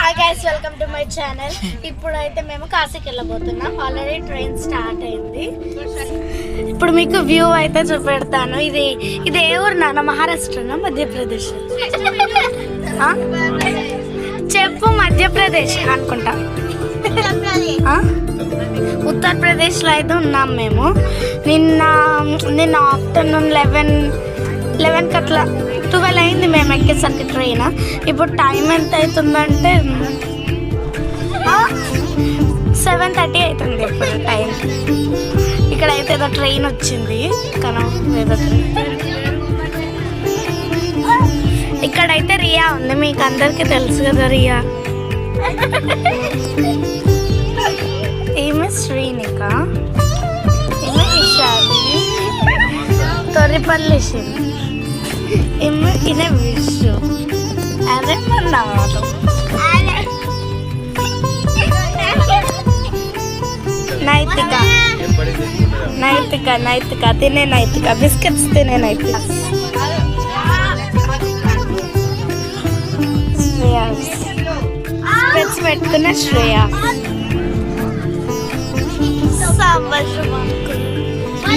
Hi guys, welcome to my channel. ఇప్పుడైతే మేము కాశీకి వెళ్ళబోతున్నాం. ఆల్రెడీ ట్రైన్ స్టార్ట్ అయింది. ఇప్పుడు మీకు వ్యూ అయితే చూపెడతాను. ఇది ఏ ఊరు నాన్న? మహారాష్ట్రనా మధ్యప్రదేశ్? చెప్పు. మధ్యప్రదేశ్ అనుకుంటా. ఉత్తరప్రదేశ్లో అయితే ఉన్నాం మేము. నిన్న ఆఫ్టర్నూన్ 11 అట్లా 12 అయింది మేము ఎక్కేసరికి ట్రైన్. ఇప్పుడు టైం ఎంత అవుతుందంటే 7:30 అవుతుంది ఇప్పుడు టైం. ఇక్కడైతే ఏదో ట్రైన్ వచ్చింది కానీ ఏదో ఇక్కడైతే రియా ఉంది, మీకు అందరికీ తెలుసు కదా రియా. ఈమె శ్రీనిక, ఈమె ఇషాలి, తొరిపల్లి ఈమె విషు. అదే మన్నాడు నైతిక తినే నైతిక, బిస్కెట్స్ తినే నైతిక. స్పెట్స్ పెట్టుకున్న శ్రేయ.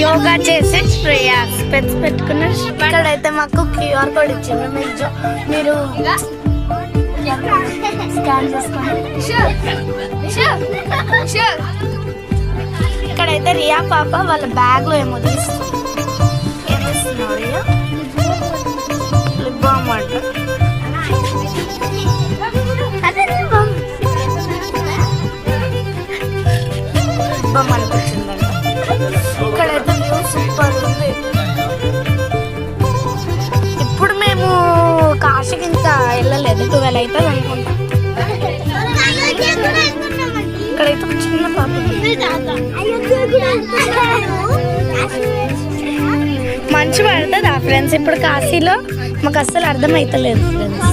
యోగా చేసే శ్రేయ, స్పెట్స్ పెట్టుకున్న. ఇక్కడైతే మాకు క్యూఆర్ కోడ్ ఇచ్చింది, మీరు స్కాన్ చేసుకోండి. ఇక్కడైతే రియా పాప వాళ్ళ బ్యాగ్లో ఏమో తీస్తుంది. ఏం తీస్తున్నారు? రియా లిప్ బామ్ అంట. బామ్ అనిపించిందంట. ఇక్కడైతే వ్యూ సూపర్ ఉంది. ఇప్పుడు మేము కాశీకి ఇంకా వెళ్ళలేదు, 12 అవుతుంది అనుకుంటా. ఇక్కడైతే ఒక చిన్న పాప. మంచు పడుతుందా ఫ్రెండ్స్? ఇప్పుడు కాశీలో మాకు అస్సలు అర్థమవుతలేదు ఫ్రెండ్స్.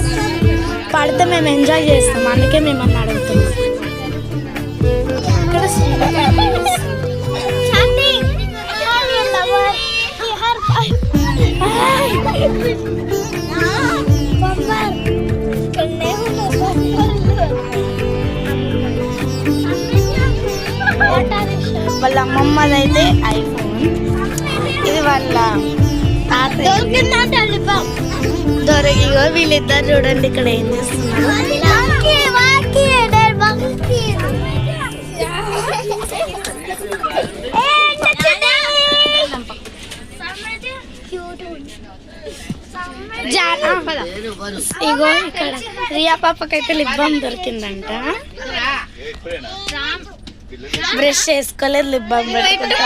పడితే మేము ఎంజాయ్ చేస్తాం, అందుకే మేము అన్న అడుగుతున్నాం. ఇక్కడ వాళ్ళ అమ్మమ్మదైతే ఐఫోన్, ఇది వాళ్ళ దొరికిగో. వీళ్ళిద్దరు చూడండి ఇక్కడ ఏం చేస్తున్నారు. ఇగో ఇక్కడ రియా పాపకైతే లిప్ బామ్ దొరికిందంట. బ్రష్ చేసుకోలేదు, లిప్ బామ్ పెట్టుకుంటా.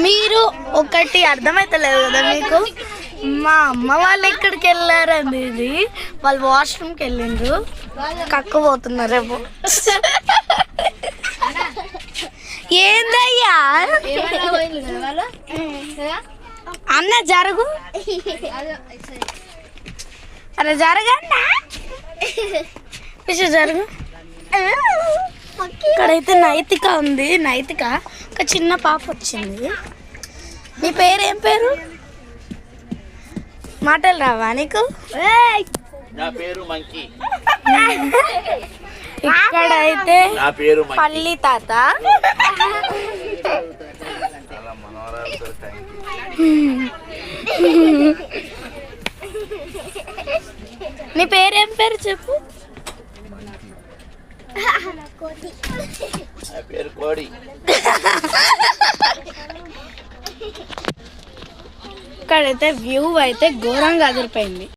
మీరు ఒకటి అర్థమైతలేదు కదా మీకు? మా అమ్మ వాళ్ళు ఎక్కడికి వెళ్ళారు అనేది, వాళ్ళు వాష్రూమ్కి వెళ్ళిండ్రు, కక్కుపోతున్నారేమో. ఏందయ్యా అన్న జరుగు, అరే జరగన్నా జరుగు. ఇక్కడైతే నైతిక ఉంది. నైతిక ఒక చిన్న పాప వచ్చింది. నీ పేరు ఏం పేరు? మాటలు రావా నీకు? ఇక్కడైతే పల్లి తాత. నీ పేరేం పేరు చెప్పు? ఇక్కడైతే వ్యూ అయితే ఘోరంగా అదిరిపోయింది.